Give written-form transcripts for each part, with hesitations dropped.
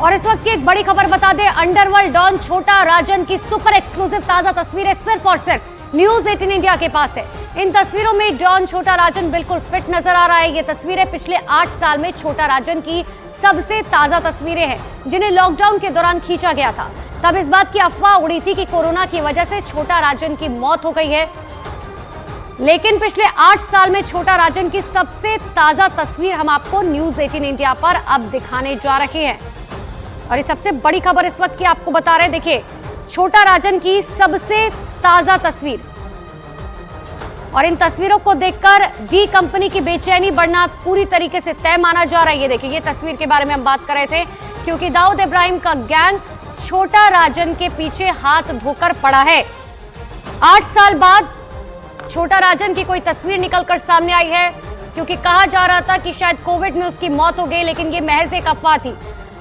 और इस वक्त की एक बड़ी खबर बता दें, अंडरवर्ल्ड डॉन छोटा राजन की सुपर एक्सक्लूसिव ताजा तस्वीरें सिर्फ और सिर्फ न्यूज 18 इंडिया के पास है। इन तस्वीरों में डॉन छोटा राजन बिल्कुल फिट नजर आ रहा है। ये तस्वीरें पिछले 8 साल में छोटा राजन की सबसे ताजा तस्वीरें हैं, जिन्हें लॉकडाउन के दौरान खींचा गया था। तब इस बात की अफवाह उड़ी थी कि कोरोना की वजह से छोटा राजन की मौत हो गई है, लेकिन पिछले 8 साल में छोटा राजन की सबसे ताजा तस्वीर हम आपको न्यूज 18 इंडिया पर अब दिखाने जा रहे हैं। और ये सबसे बड़ी खबर इस वक्त की आपको बता रहे हैं। देखिए, छोटा राजन की सबसे ताजा तस्वीर, और इन तस्वीरों को देखकर डी कंपनी की बेचैनी बढ़ना पूरी तरीके से तय माना जा रहा है। ये देखिए, ये तस्वीर के बारे में हम बात कर रहे थे, क्योंकि दाऊद इब्राहिम का गैंग छोटा राजन के पीछे हाथ धोकर पड़ा है। 8 साल बाद छोटा राजन की कोई तस्वीर निकलकर सामने आई है, क्योंकि कहा जा रहा था कि शायद कोविड में उसकी मौत हो गई, लेकिन ये महज एक अफवाह थी।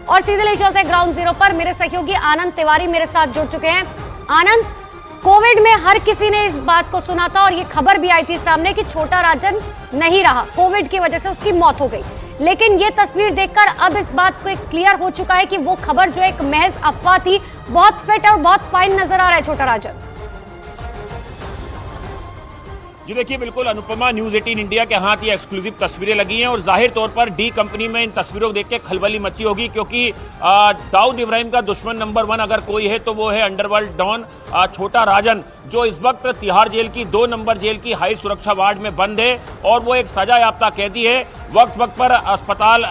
और सीधे ले चलते हैं ग्राउंड जीरो पर। मेरे सहयोगी आनंद तिवारी मेरे साथ जुड़ चुके हैं। आनंद, कोविड में हर किसी ने इस बात को सुना था और ये खबर भी आई थी सामने कि छोटा राजन नहीं रहा, कोविड की वजह से उसकी मौत हो गई, लेकिन ये तस्वीर देखकर अब इस बात को एक क्लियर हो चुका है कि वो खबर जो एक महज अफवाह थी, बहुत फिट और बहुत फाइन नजर आ रहा है छोटा राजन। जी देखिए, बिल्कुल अनुपमा, न्यूज 18 इंडिया के हाथ ये एक्सक्लूसिव तस्वीरें लगी हैं और जाहिर तौर पर डी कंपनी में इन तस्वीरों को देख के खलबली मची होगी, क्योंकि दाऊद इब्राहिम का दुश्मन नंबर 1 अगर कोई है तो वो है अंडरवर्ल्ड डॉन छोटा राजन, जो इस वक्त तिहाड़ जेल की 2 नंबर जेल की हाई सुरक्षा वार्ड में बंद है और वो एक सजा याफ्ता कैदी है। वक्त पर अस्पताल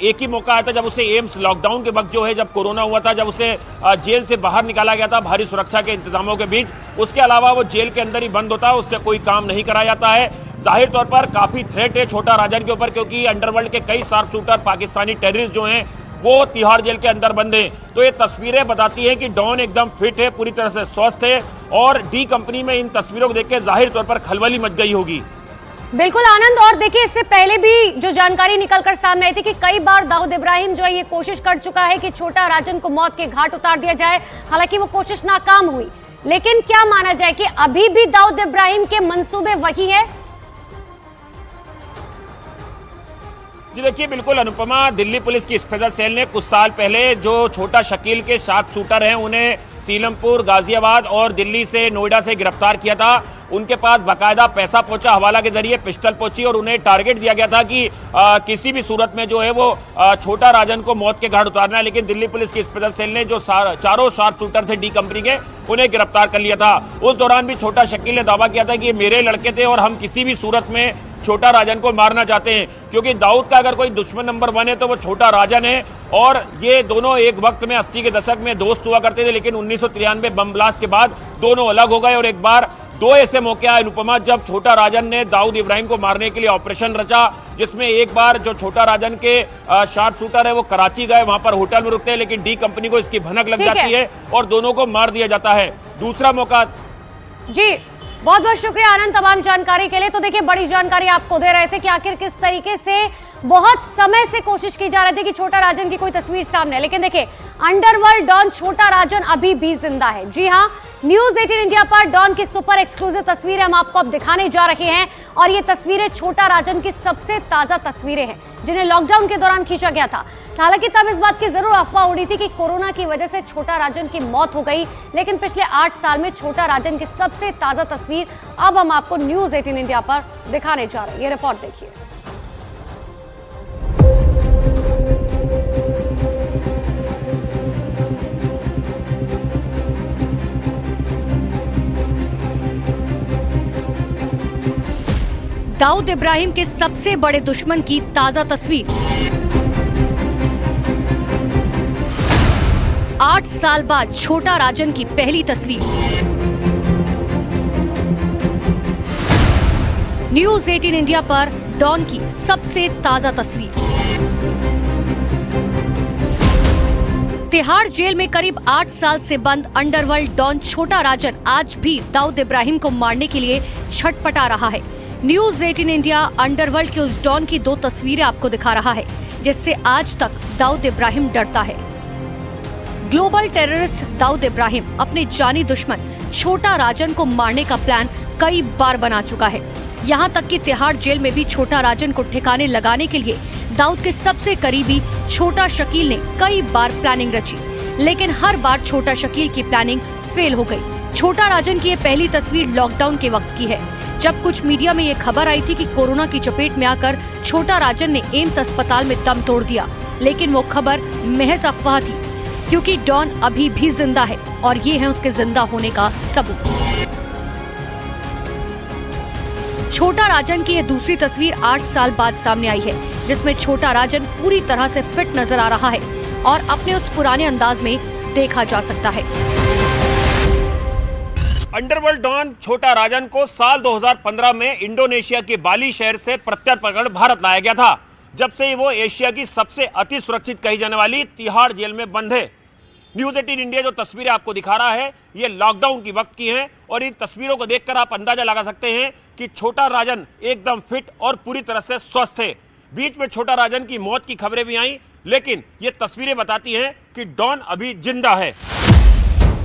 एक ही मौका आया था जब उसे एम्स लॉकडाउन के वक्त जो है, जब कोरोना हुआ था, जब उसे जेल से बाहर निकाला गया था भारी सुरक्षा के इंतजामों के बीच। उसके अलावा वो जेल के अंदर ही बंद होता है, उससे कोई काम नहीं कराया जाता है। जाहिर तौर पर काफी थ्रेट है छोटा राजन के ऊपर, क्योंकि अंडरवर्ल्ड के कई शार्प शूटर पाकिस्तानी टेररिस्ट जो हैं वो तिहाड़ जेल के अंदर बंद हैं। तो ये तस्वीरें बताती हैं कि डॉन एकदम फिट है, पूरी तरह से स्वस्थ है, और डी कंपनी में इन तस्वीरों को देख के जाहिर तौर पर खलबली मच गई होगी। बिल्कुल आनंद, और देखिए, इससे पहले भी जो जानकारी निकलकर सामने आई थी कि कई बार दाऊद इब्राहिम जो है ये कोशिश कर चुका है कि छोटा राजन को मौत के घाट उतार दिया जाए, हालांकि वो कोशिश नाकाम हुई। लेकिन क्या माना जाए कि अभी भी दाऊद इब्राहिम के मंसूबे वही है? जी देखिए, बिल्कुल अनुपमा, दिल्ली पुलिस की स्पेशल सेल ने कुछ साल पहले जो छोटा शकील के 7 शूटर हैं उन्हें सीलमपुर, गाजियाबाद और दिल्ली से, नोएडा से गिरफ्तार किया था। उनके पास बाकायदा पैसा पहुंचा, हवाला के जरिए पिस्टल पहुंची और उन्हें टारगेट दिया गया था कि किसी भी सूरत में जो है वो छोटा राजन को मौत के घाट उतारना है। लेकिन दिल्ली पुलिस की स्पेशल सेल ने जो चारों शार्प शूटर थे डी कंपनी के, उन्हें गिरफ्तार कर लिया था। उस दौरान भी छोटा शकील ने दावा किया था कि ये मेरे लड़के थे और हम किसी भी सूरत में छोटा राजन को मारना चाहते हैं, क्योंकि दाऊद का अगर कोई दुश्मन नंबर 1 है तो वो छोटा राजन है। और ये दोनों एक वक्त में 80 के दशक में दोस्त हुआ करते थे, लेकिन 1993 बम ब्लास्ट के बाद दोनों अलग हो गए। और एक बार 2 ऐसे मौके आए अनुपमा, जब छोटा राजन ने दाऊद इब्राहिम को मारने के लिए ऑपरेशन रचा, जिसमें एक बार जो छोटा राजन के शार्प शूटर है वो कराची गए, वहां पर होटल में रुकते हैं, लेकिन डी कंपनी को इसकी भनक लग जाती है और दोनों को मार दिया जाता है। दूसरा मौका। जी बहुत बहुत शुक्रिया आनंद तमाम जानकारी के लिए। तो देखिए, बड़ी जानकारी आपको दे रहे थे कि आखिर किस तरीके से बहुत समय से कोशिश की जा रही थी कि छोटा राजन की कोई तस्वीर सामने, लेकिन देखिए, अंडरवर्ल्ड डॉन छोटा राजन अभी भी जिंदा है। जी हां, न्यूज 18 इंडिया पर डॉन की सुपर एक्सक्लूसिव तस्वीरें हम आपको अब दिखाने जा रहे हैं, और ये तस्वीरें छोटा राजन की सबसे ताजा तस्वीरें हैं, जिन्हें लॉकडाउन के दौरान खींचा गया था। हालांकि तब इस बात की जरूर अफवाह उड़ी थी कि कोरोना की वजह से छोटा राजन की मौत हो गई, लेकिन पिछले 8 साल में छोटा राजन की सबसे ताजा तस्वीर अब हम आपको न्यूज 18 इंडिया पर दिखाने जा रहे हैं। ये रिपोर्ट देखिए। दाऊद इब्राहिम के सबसे बड़े दुश्मन की ताजा तस्वीर। 8 साल बाद छोटा राजन की पहली तस्वीर। न्यूज 18 इंडिया पर डॉन की सबसे ताजा तस्वीर। तिहाड़ जेल में करीब 8 साल से बंद अंडरवर्ल्ड डॉन छोटा राजन आज भी दाऊद इब्राहिम को मारने के लिए छटपटा रहा है। न्यूज 18 इंडिया अंडरवर्ल्ड के उस डॉन की 2 तस्वीरें आपको दिखा रहा है, जिससे आज तक दाऊद इब्राहिम डरता है। ग्लोबल टेररिस्ट दाऊद इब्राहिम अपने जानी दुश्मन छोटा राजन को मारने का प्लान कई बार बना चुका है। यहाँ तक कि तिहाड़ जेल में भी छोटा राजन को ठिकाने लगाने के लिए दाऊद के सबसे करीबी छोटा शकील ने कई बार प्लानिंग रची, लेकिन हर बार छोटा शकील की प्लानिंग फेल हो गई। छोटा राजन की ये पहली तस्वीर लॉकडाउन के वक्त की है, जब कुछ मीडिया में ये खबर आई थी कि कोरोना की चपेट में आकर छोटा राजन ने एम्स अस्पताल में दम तोड़ दिया, लेकिन वो खबर महज अफवाह थी, क्योंकि डॉन अभी भी जिंदा है और ये है उसके जिंदा होने का सबूत। छोटा राजन की ये दूसरी तस्वीर 8 साल बाद सामने आई है, जिसमें छोटा राजन पूरी तरह से फिट नजर आ रहा है और अपने उस पुराने अंदाज में देखा जा सकता है। अंडरवर्ल्ड डॉन छोटा राजन को साल 2015 में इंडोनेशिया के बाली शहर से प्रत्यर्पण कर भारत लाया गया था। जब से वो एशिया की सबसे अति सुरक्षित कही जाने वाली तिहाड़ जेल में बंद है। न्यूज़ 18 इंडिया जो तस्वीरें आपको दिखा रहा है, ये लॉकडाउन की वक्त की हैं और इन तस्वीरों को देखकर आप अंदाजा लगा सकते हैं कि छोटा राजन एकदम फिट और पूरी तरह से स्वस्थ है। बीच में छोटा राजन की मौत की खबरें भी आई, लेकिन ये तस्वीरें बताती हैं कि डॉन अभी जिंदा है।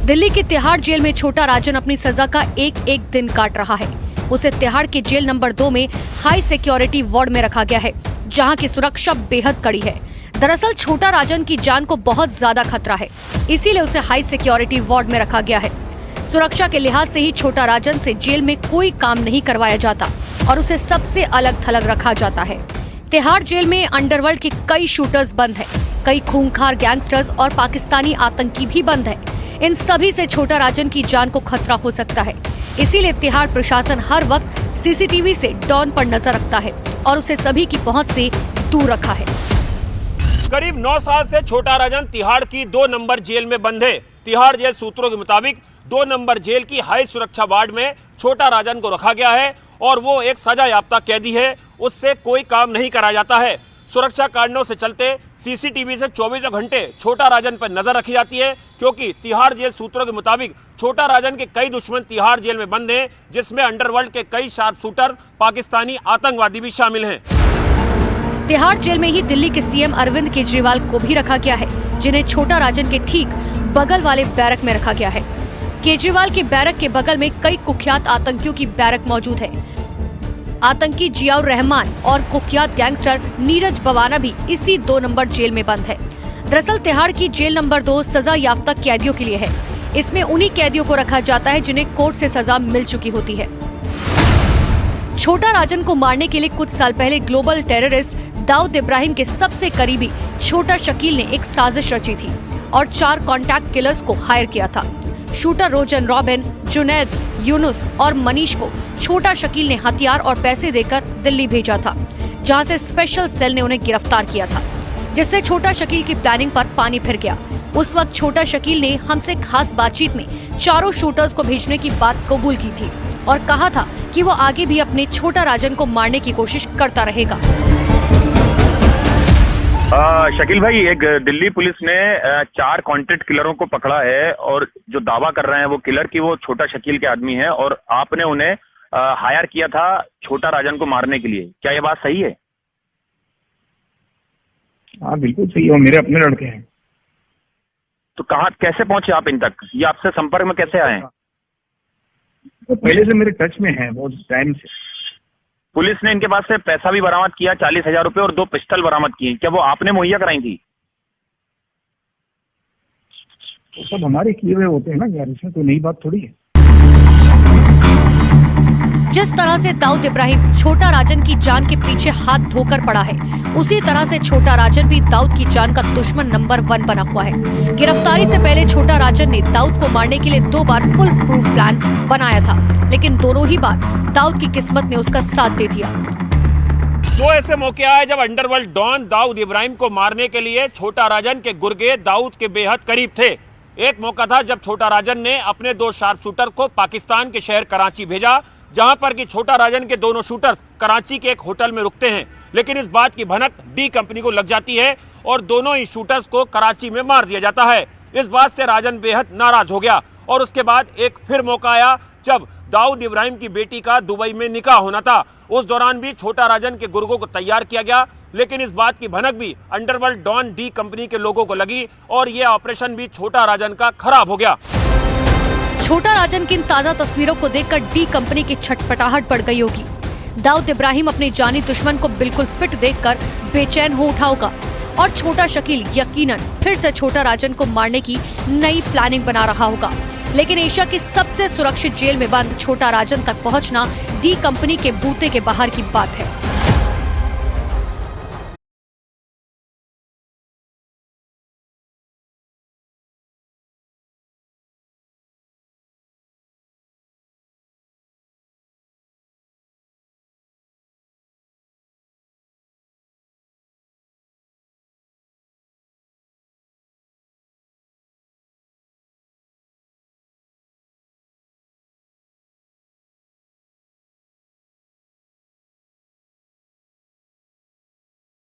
दिल्ली की तिहाड़ जेल में छोटा राजन अपनी सजा का एक एक दिन काट रहा है। उसे तिहाड़ के जेल नंबर 2 में हाई सिक्योरिटी वार्ड में रखा गया है, जहां की सुरक्षा बेहद कड़ी है। दरअसल छोटा राजन की जान को बहुत ज्यादा खतरा है, इसीलिए उसे हाई सिक्योरिटी वार्ड में रखा गया है। सुरक्षा के लिहाज से ही छोटा राजन से जेल में कोई काम नहीं करवाया जाता और उसे सबसे अलग थलग रखा जाता है। तिहाड़ जेल में अंडरवर्ल्ड के कई शूटर्स बंद हैं, कई खूंखार गैंगस्टर्स और पाकिस्तानी आतंकी भी बंद हैं। इन सभी से छोटा राजन की जान को खतरा हो सकता है, इसीलिए तिहाड़ प्रशासन हर वक्त सीसीटीवी से डॉन पर नजर रखता है और उसे सभी की पहुंच से दूर रखा है। करीब 9 साल से छोटा राजन तिहाड़ की 2 नंबर जेल में बंद है। तिहाड़ जेल सूत्रों के मुताबिक 2 नंबर जेल की हाई सुरक्षा वार्ड में छोटा राजन को रखा गया है और वो एक सजा याफ्ता कैदी है, उससे कोई काम नहीं कराया जाता है। सुरक्षा कारणों से चलते सीसीटीवी से 24 घंटे छोटा राजन पर नजर रखी जाती है, क्योंकि तिहाड़ जेल सूत्रों के मुताबिक छोटा राजन के कई दुश्मन तिहाड़ जेल में बंद हैं, जिसमें अंडरवर्ल्ड के कई शार्प शूटर पाकिस्तानी आतंकवादी भी शामिल हैं। तिहाड़ जेल में ही दिल्ली के सीएम अरविंद केजरीवाल को भी रखा गया है, जिन्हें छोटा राजन के ठीक बगल वाले बैरक में रखा गया है। केजरीवाल की बैरक के बगल में कई कुख्यात आतंकियों की बैरक मौजूद है। आतंकी जियाउर रहमान और कुख्यात गैंगस्टर नीरज बवाना भी इसी 2 नंबर जेल में बंद है। दरअसल तिहाड़ की जेल नंबर 2 सजा याफ्ता कैदियों के लिए है। इसमें उन्हीं कैदियों को रखा जाता है जिन्हें कोर्ट से सजा मिल चुकी होती है। छोटा राजन को मारने के लिए कुछ साल पहले ग्लोबल टेररिस्ट दाऊद इब्राहिम के सबसे करीबी छोटा शकील ने एक साजिश रची थी और 4 कॉन्टैक्ट किलर्स को हायर किया था। शूटर रोजन रॉबिन, जुनैद, यूनुस और मनीष को छोटा शकील ने हथियार और पैसे देकर दिल्ली भेजा था, जहां से स्पेशल सेल ने उन्हें गिरफ्तार किया था, जिससे छोटा शकील की प्लानिंग पर पानी फिर गया। उस वक्त छोटा शकील ने हमसे खास बातचीत में 4 शूटर्स को भेजने की बात कबूल की थी और कहा था कि वो आगे भी अपने छोटा राजन को मारने की कोशिश करता रहेगा। शकील भाई, एक दिल्ली पुलिस ने 4 कॉन्ट्रैक्ट किलरों को पकड़ा है और जो दावा कर रहे हैं वो किलर की वो छोटा शकील के आदमी हैं और आपने उन्हें हायर किया था छोटा राजन को मारने के लिए। क्या ये बात सही है? हाँ बिल्कुल सही है, मेरे अपने लड़के हैं। तो कहाँ कैसे पहुंचे आप इन तक? ये आपसे संपर्क में कैसे आए हैं? तो पहले से मेरे टच में है बहुत टाइम से। पुलिस ने इनके पास से पैसा भी बरामद किया, 40,000 रुपए और 2 पिस्टल बरामद किए। क्या वो आपने मुहैया कराई थी? तो सब हमारे किए हुए होते हैं ना यार, इसमें तो नई बात थोड़ी है। जिस तरह से दाऊद इब्राहिम छोटा राजन की जान के पीछे हाथ धोकर पड़ा है, उसी तरह से छोटा राजन भी दाऊद की जान का दुश्मन नंबर 1 बना हुआ है। गिरफ्तारी से पहले छोटा राजन ने दाऊद को मारने के लिए 2 बार फुल प्रूफ प्लान बनाया था, लेकिन दोनों ही बार दाऊद की किस्मत ने उसका साथ दे दिया। 2 ऐसे मौके आए जब अंडरवर्ल्ड डॉन दाऊद इब्राहिम को मारने के लिए छोटा राजन के गुर्गे दाऊद के बेहद करीब थे। एक मौका था जब छोटा राजन ने अपने 2 शार्प शूटर को पाकिस्तान के शहर कराची भेजा, जहां पर कि छोटा राजन के दोनों शूटर्स कराची के एक होटल में रुकते हैं, लेकिन इस बात की भनक डी कंपनी को लग जाती है और दोनों ही शूटर्स को कराची में मार दिया जाता है। इस बात से राजन बेहद नाराज हो गया और उसके बाद एक फिर मौका आया जब दाऊद इब्राहिम की बेटी का दुबई में निकाह होना था। उस दौरान भी छोटा राजन के गुर्गों को तैयार किया गया, लेकिन इस बात की भनक भी अंडरवर्ल्ड डॉन डी कंपनी के लोगों को लगी और यह ऑपरेशन भी छोटा राजन का खराब हो गया। छोटा राजन की इन ताजा तस्वीरों को देखकर डी कंपनी की छटपटाहट बढ़ गई होगी। दाऊद इब्राहिम अपने जानी दुश्मन को बिल्कुल फिट देखकर बेचैन हो उठा होगा और छोटा शकील यकीनन फिर से छोटा राजन को मारने की नई प्लानिंग बना रहा होगा। लेकिन एशिया की सबसे सुरक्षित जेल में बंद छोटा राजन तक पहुंचना डी कंपनी के बूते के बाहर की बात है।